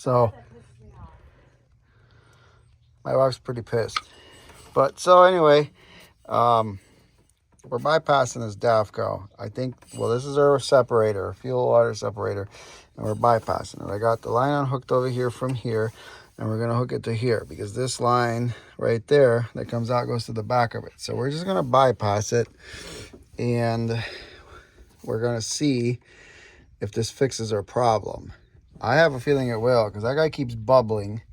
So my wife's pretty pissed. But so anyway, we're bypassing this DAFCO. I think, well, this is our separator, fuel water separator, and we're bypassing it. I got the line unhooked over here from here, and we're going to hook it to here because this line right there that comes out goes to the back of it. So we're just going to bypass it, and we're going to see if this fixes our problem. I have a feeling it will because that guy keeps bubbling,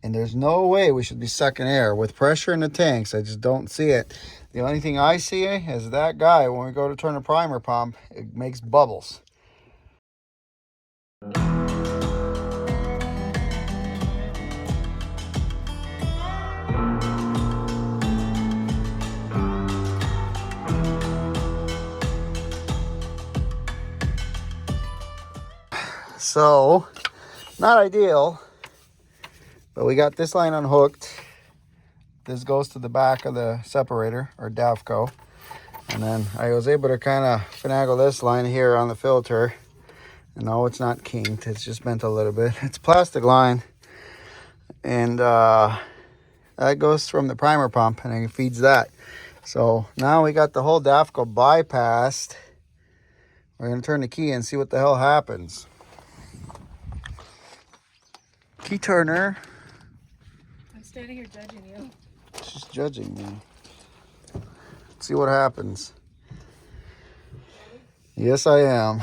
and there's no way we should be sucking air. With pressure in the tanks, I just don't see it. The only thing I see is that guy, when we go to turn the primer pump, it makes bubbles. So, not ideal, but we got this line unhooked. This goes to the back of the separator, or DAFCO. And then I was able to kind of finagle this line here on the filter. And no, it's not kinked, it's just bent a little bit. It's plastic line. And that goes from the primer pump and it feeds that. So now we got the whole DAFCO bypassed. We're going to turn the key and see what the hell happens. Key turner. I'm standing here judging you. She's judging me. Let's see what happens. Yes, I am.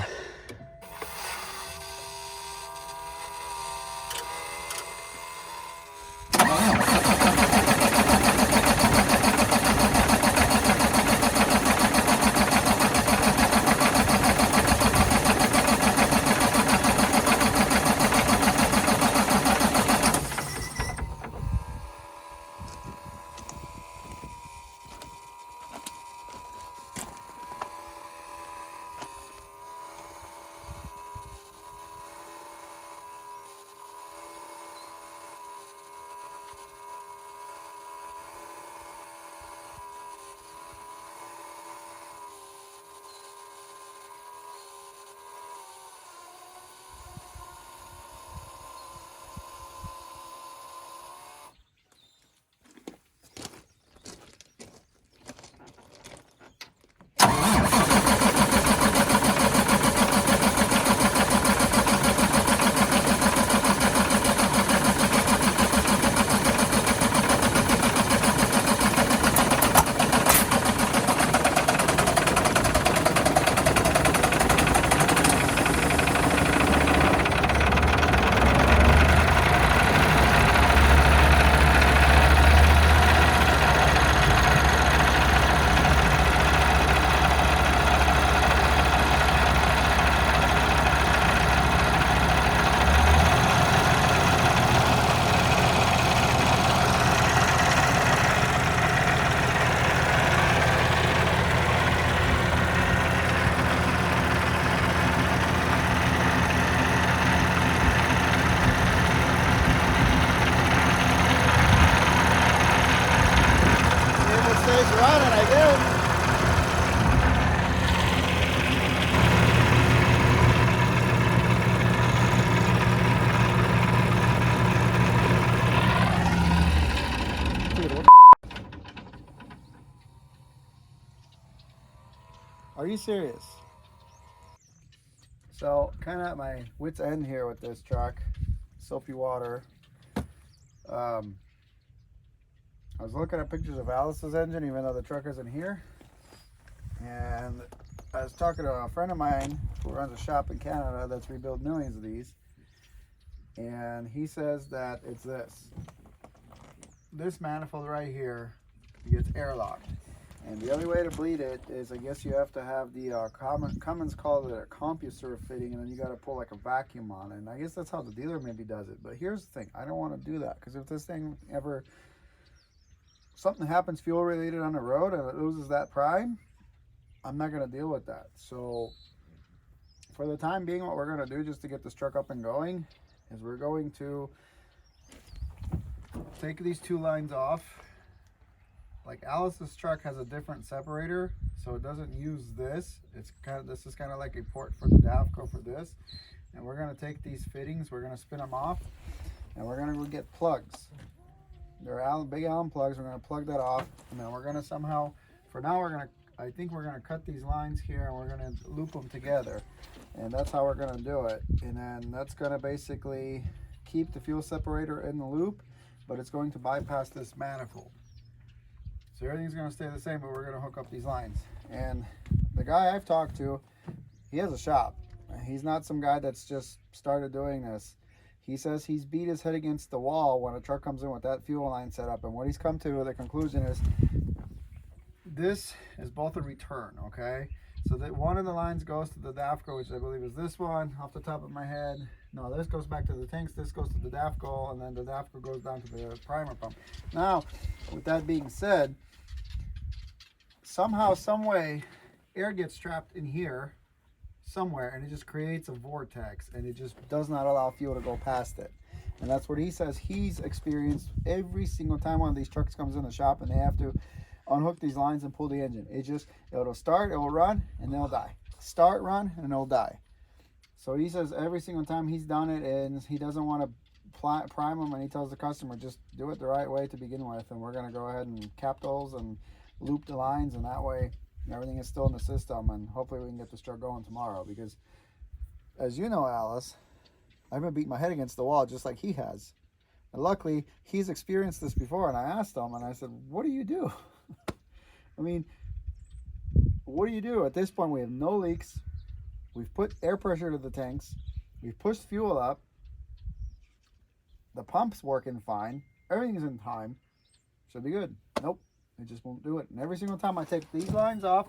Running, I did. Are you serious? So, kind of at my wit's end here with this truck. Soapy water. I was looking at pictures of Alice's engine, even though the truck isn't here. And I was talking to a friend of mine who runs a shop in Canada that's rebuilt millions of these. And he says that it's this manifold right here gets airlocked. And the only way to bleed it is, I guess you have to have the Cummins calls it a CompuServe fitting, and then you got to pull like a vacuum on it. And I guess that's how the dealer maybe does it. But here's the thing, I don't want to do that, because if this thing ever, something happens fuel related on the road and it loses that prime, I'm not going to deal with that. So for the time being, what we're going to do just to get this truck up and going is we're going to take these two lines off. Like Alice's truck has a different separator, so it doesn't use this. This is kind of like a port for the DAFCO for this. and we're going to take these fittings, we're going to spin them off, and we're going to go get plugs. They're big Allen plugs. We're going to plug that off, and then we're going to somehow, for now, I think we're going to cut these lines here, and we're going to loop them together, and that's how we're going to do it. And then that's going to basically keep the fuel separator in the loop, but it's going to bypass this manifold. So everything's going to stay the same, but we're going to hook up these lines. And the guy I've talked to, he has a shop. He's not some guy that's just started doing this. He says he's beat his head against the wall when a truck comes in with that fuel line set up. And what he's come to the conclusion is, this is both a return, okay? So that one of the lines goes to the DAFCO, which I believe is this one off the top of my head. No, this goes back to the tanks, this goes to the DAFCO, and then the DAFCO goes down to the primer pump. Now, with that being said, somehow, some way, air gets trapped in here somewhere, and it just creates a vortex, and it just does not allow fuel to go past it. And that's what he says he's experienced every single time one of these trucks comes in the shop and they have to unhook these lines and pull the engine. It'll start, it'll run, and they'll die. Start, run, and it'll die. So he says every single time he's done it, and he doesn't want to prime them, and he tells the customer, just do it the right way to begin with, and we're going to go ahead and cap those and loop the lines, and that way everything is still in the system, and hopefully we can get this truck going tomorrow. Because as you know, Alice, I've been beating my head against the wall just like he has, and luckily he's experienced this before. And I asked him, and I said, what do you do? I mean, what do you do? At this point, we have no leaks, we've put air pressure to the tanks, we've pushed fuel up, the pump's working fine, everything's in time, should be good. Nope. It just won't do it. And every single time I take these lines off,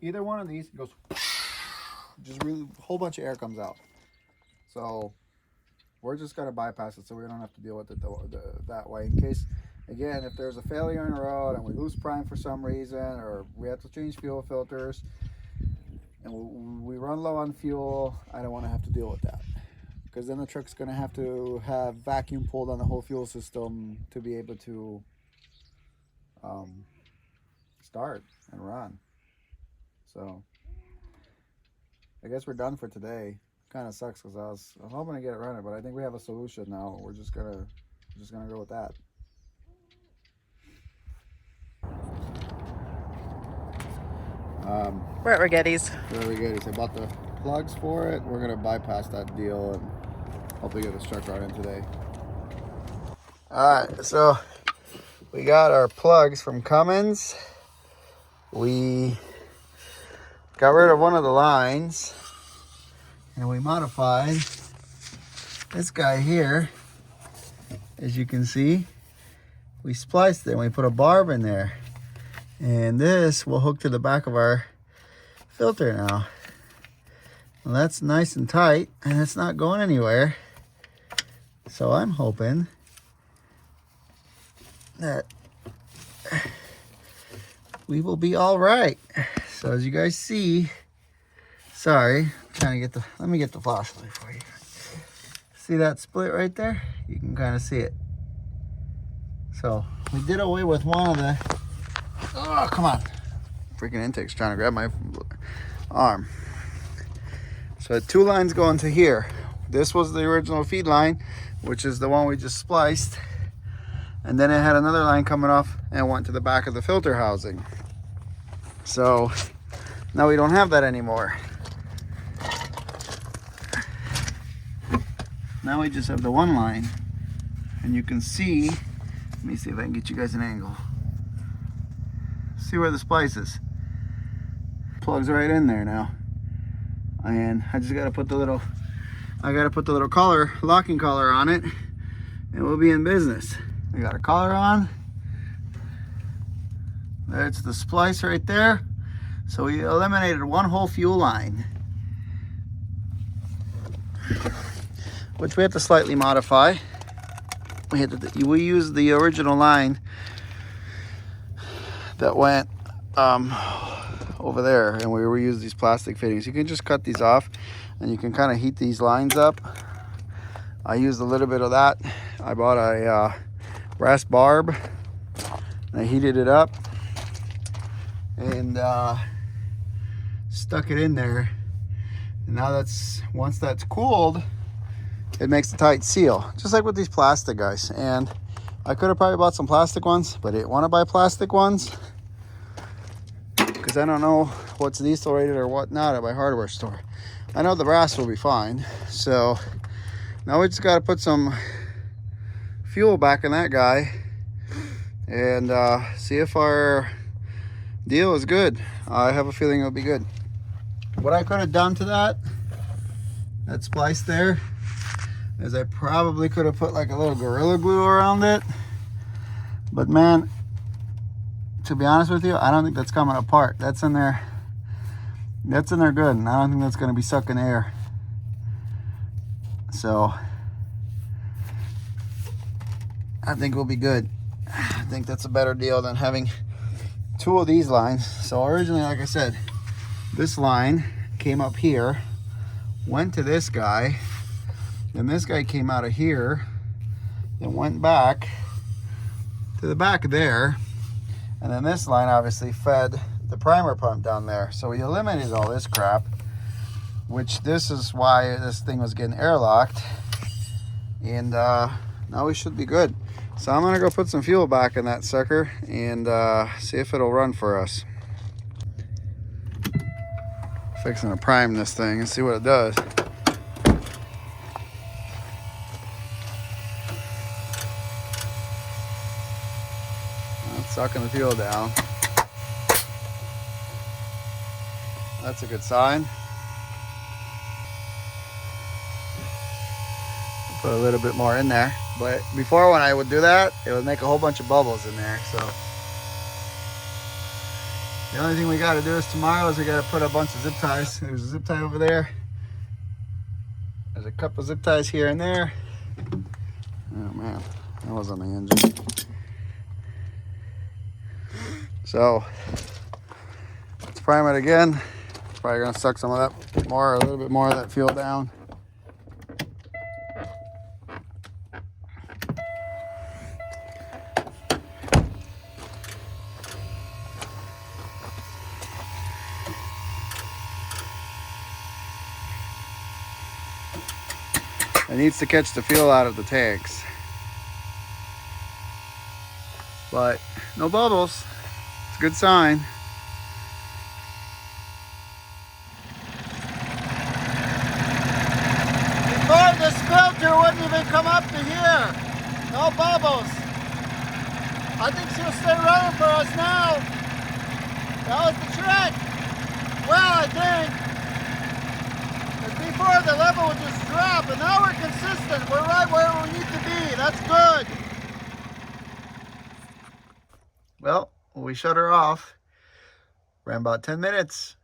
either one of these, it goes, just really, a whole bunch of air comes out. So we're just going to bypass it so we don't have to deal with it that way. In case, again, if there's a failure in the road and we lose prime for some reason, or we have to change fuel filters and we run low on fuel, I don't want to have to deal with that. Because then the truck's going to have vacuum pulled on the whole fuel system to be able to start and run. So I guess we're done for today. Kind of sucks because I was hoping to get it running, but I think we have a solution now. We're just gonna go with that. We're at Rigetti's. I bought the plugs for it. We're gonna bypass that deal and hopefully get this truck running today. All right, so we got our plugs from Cummins. We got rid of one of the lines and we modified this guy here. As you can see, we spliced it and we put a barb in there. And this will hook to the back of our filter now. Well, that's nice and tight and it's not going anywhere. So I'm hoping that we will be all right. So as you guys see, sorry, I'm trying to let me get the flashlight for you. See that split right there? You can kind of see it. So we did away with one of the, oh, come on. Freaking intake's trying to grab my arm. So I had two lines going to here. This was the original feed line, which is the one we just spliced. And then it had another line coming off and went to the back of the filter housing. So now we don't have that anymore. Now we just have the one line. And you can see, let me see if I can get you guys an angle. See where the splice is. Plugs right in there now. And I just gotta put the little, collar, locking collar on it, and we'll be in business. We got a collar on. There's the splice right there. So we eliminated one whole fuel line, which we have to slightly modify. We used the original line that went over there, and we reused these plastic fittings. You can just cut these off and you can kind of heat these lines up. I used a little bit of that. I bought a brass barb and I heated it up and stuck it in there, And now once that's cooled, it makes a tight seal, just like with these plastic guys. And I could have probably bought some plastic ones, but I didn't want to buy plastic ones because I don't know what's diesel rated or what not at my hardware store. I know the brass will be fine. So now we just got to put some fuel back in that guy and see if our deal is good. I have a feeling it'll be good. What I could have done to that splice there is I probably could have put like a little Gorilla Glue around it. But man, to be honest with you, I don't think that's coming apart. That's in there good, and I don't think that's going to be sucking air. So I think we'll be good. I think that's a better deal than having two of these lines. So originally, like I said, this line came up here, went to this guy, then this guy came out of here, then went back to the back there, and then this line obviously fed the primer pump down there. So we eliminated all this crap, which this is why this thing was getting airlocked, and now we should be good. So I'm gonna go put some fuel back in that sucker and see if it'll run for us. Fixing to prime this thing and see what it does. It's sucking the fuel down. That's a good sign. Put a little bit more in there. But before, when I would do that, it would make a whole bunch of bubbles in there. So the only thing we got to do is tomorrow is we got to put a bunch of zip ties. There's a zip tie over there. There's a couple zip ties here and there. Oh man, that was on the engine. So let's prime it again. It's probably gonna suck some of that more, a little bit more of that fuel down. It needs to catch the fuel out of the tanks. But no bubbles. It's a good sign. Before, this filter wouldn't even come up to here. No bubbles. I think she'll stay running for us now. That was the trick. Well, I think. Before, the level would just drop, and now we're consistent. We're right where we need to be. That's good. Well, we shut her off. Ran about 10 minutes.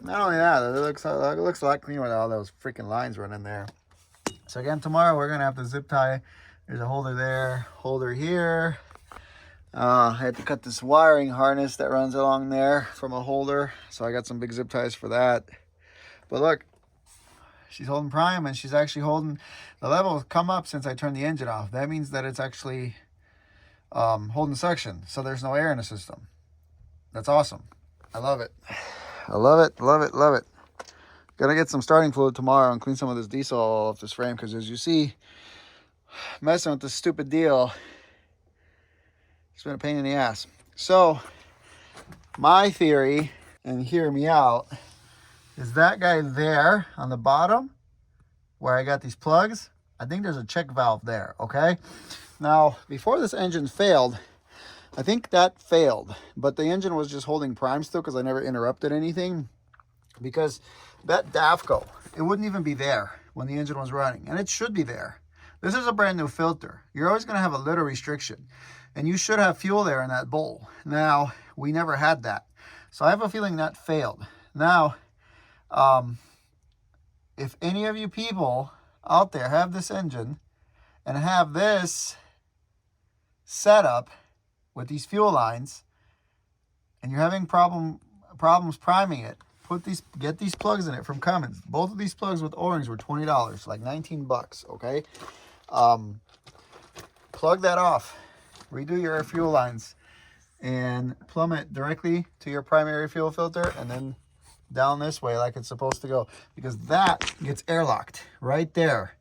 Not only that, it looks like clean with all those freaking lines running there. So again, tomorrow we're gonna have to zip tie. There's a holder there, holder here. I had to cut this wiring harness that runs along there from a holder. So I got some big zip ties for that. But look, she's holding prime, and she's actually holding, the level has come up since I turned the engine off. That means that it's actually holding suction, so there's no air in the system. That's awesome. I love it. I love it, love it, love it. Gonna get some starting fluid tomorrow and clean some of this diesel off this frame, because as you see, messing with this stupid deal, it's been a pain in the ass. So my theory, and hear me out, is that guy there on the bottom where I got these plugs, I think there's a check valve there, okay? Now, before this engine failed, I think that failed, but the engine was just holding prime still because I never interrupted anything, because that DAFCO, it wouldn't even be there when the engine was running, and it should be there. This is a brand new filter. You're always gonna have a little restriction, and you should have fuel there in that bowl. Now, we never had that. So I have a feeling that failed. Now, if any of you people out there have this engine and have this setup with these fuel lines, and you're having problems priming it, get these plugs in it from Cummins. Both of these plugs with O-rings were $20, like 19 bucks, okay? Plug that off, redo your fuel lines, and plumb it directly to your primary fuel filter, and then down this way like it's supposed to go, because that gets airlocked right there.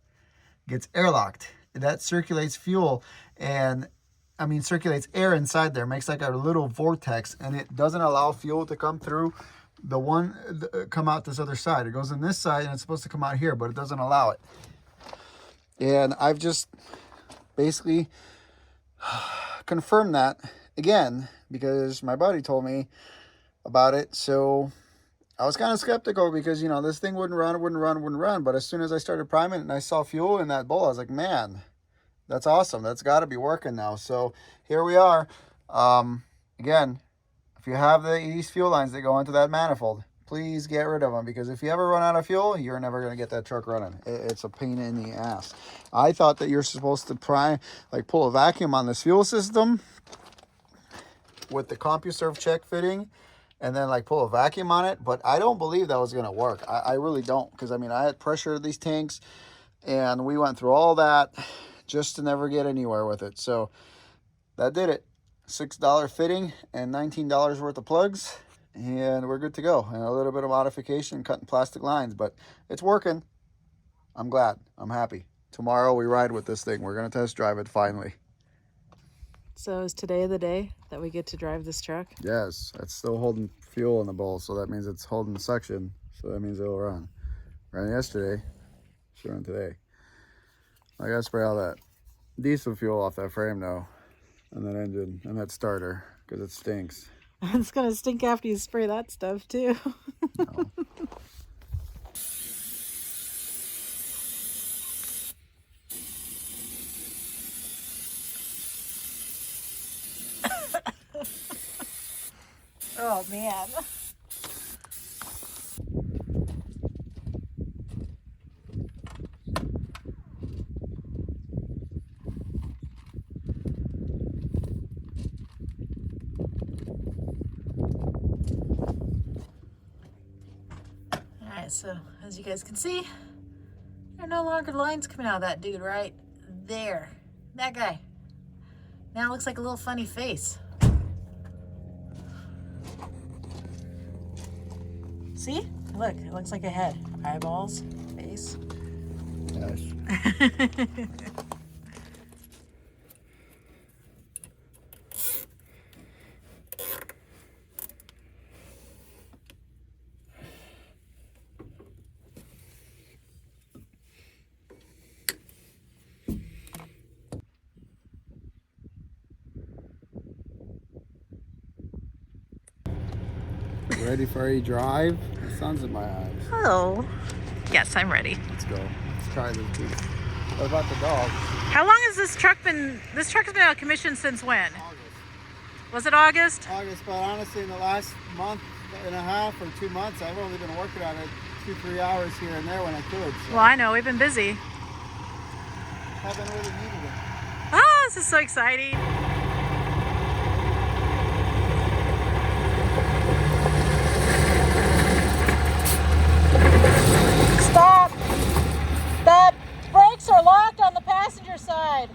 Gets airlocked. That circulates fuel, and I mean circulates air inside there, makes like a little vortex, and it doesn't allow fuel to come through come out this other side. It goes in this side and it's supposed to come out here, but it doesn't allow it. And I've just basically confirmed that again because my buddy told me about it. So I was kind of skeptical because, you know, this thing wouldn't run. But as soon as I started priming it and I saw fuel in that bowl, I was like, man, that's awesome. That's got to be working now. So here we are. Again, if you have these fuel lines that go into that manifold, please get rid of them, because if you ever run out of fuel, you're never going to get that truck running. It's a pain in the ass. I thought that you're supposed to pull a vacuum on this fuel system with the CompuServe check fitting, and then like pull a vacuum on it, but I don't believe that was going to work. I really don't, because I mean, I had pressured these tanks and we went through all that just to never get anywhere with it. So that did it. $6 fitting and $19 worth of plugs, and we're good to go. And a little bit of modification, cutting plastic lines, but it's working. I'm glad. I'm happy. Tomorrow we ride with this thing. We're going to test drive it finally. So is today the day that we get to drive this truck? Yes, it's still holding fuel in the bowl, so that means it's holding suction, so that means it'll run. Ran yesterday, should run today. I gotta spray all that diesel fuel off that frame now, and that engine, and that starter, because it stinks. It's gonna stink after you spray that stuff too. No. Oh man. Alright, so as you guys can see, there are no longer lines coming out of that dude right there. That guy. Now it looks like a little funny face. See? Look, it looks like a head. Eyeballs, face. Yes. Ready for a drive? The sun's in my eyes. Oh. Yes, I'm ready. Let's go. Let's try this beast. What about the dog? How long has this truck been out of commission since when? August. Was it August? August, but honestly in the last month and a half or 2 months, I've only been working on it 2-3 hours here and there when I could. So Well, I know, we've been busy. haven't really needed it. Oh, this is so exciting. Stop! The brakes are locked on the passenger side.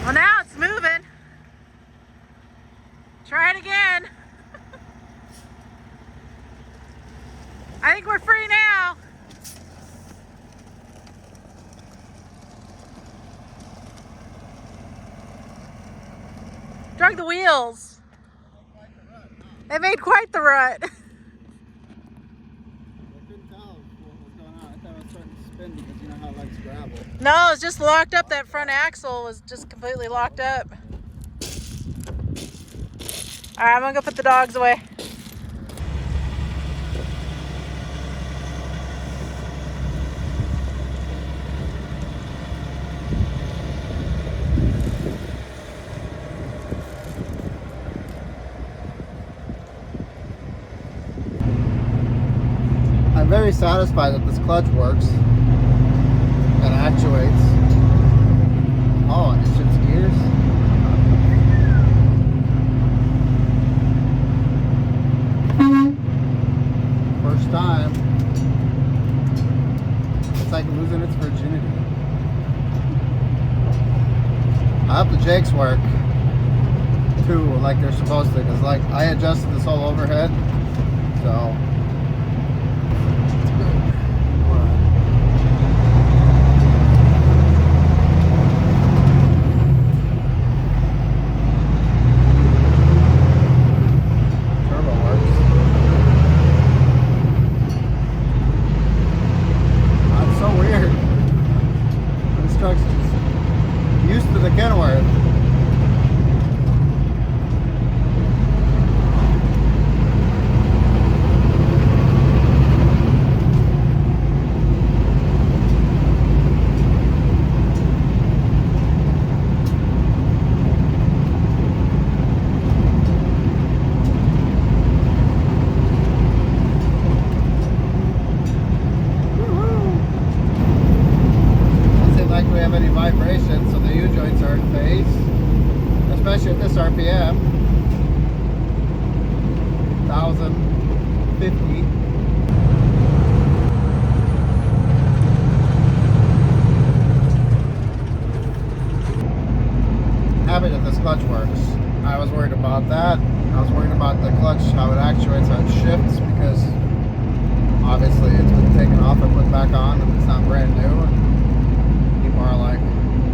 Well, now it's moving. Try it again. I think we're free now. Drug the wheels. They made quite the rut. I couldn't tell what was going on. I thought it was starting to spin because you know how it likes gravel. No, it's just locked up. That front axle was just completely locked up. All right, I'm gonna go put the dogs away. I'm very satisfied that this clutch works and actuates. Oh, and it shifts gears. First time. It's like losing its virginity. I hope the jakes work. too, like they're supposed to, because like I adjusted this whole overhead, so it's good. Turbo works. That's so weird. This truck's just used to the Kenworth. Any vibration, so the U-joints are in phase, especially at this RPM, 1050. Happy that this clutch works. I was worried about that. I was worried about the clutch, how it actuates, how it shifts, because obviously it's been taken off and put back on and it's not brand new. People are like,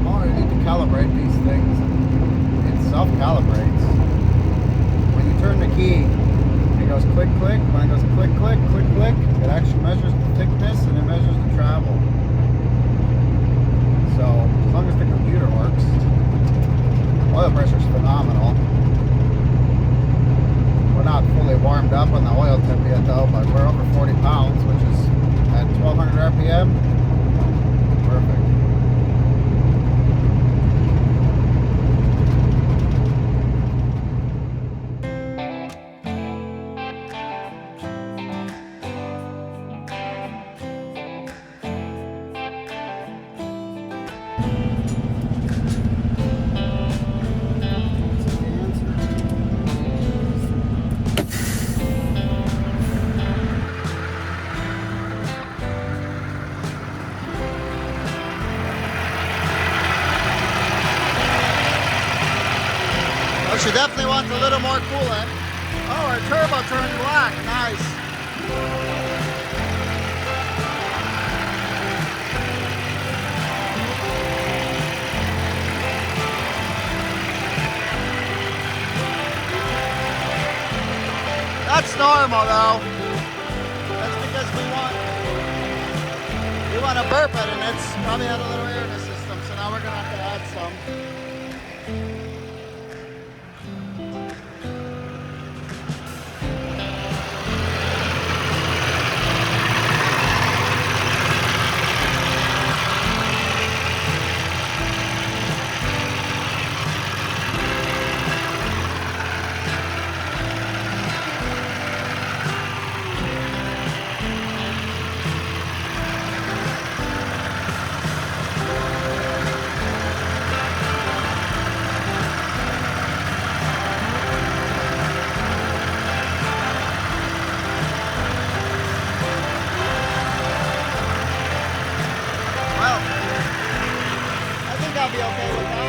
oh, you need to calibrate these things. It self-calibrates. When you turn the key, it goes click, click. When it goes click, click, click, click, it actually measures the thickness and it measures the travel. So, as long as the computer works. Oil pressure is phenomenal. We're not fully warmed up on the oil tip yet though, but we're over 40 pounds, which is at 1200 RPM. Perfect. She definitely wants a little more coolant. Oh, her turbo turned black. Nice. That's normal though. That's because we want to burp it, and it's probably had a little air in the system, so now we're gonna have to add some. I'll be okay with that.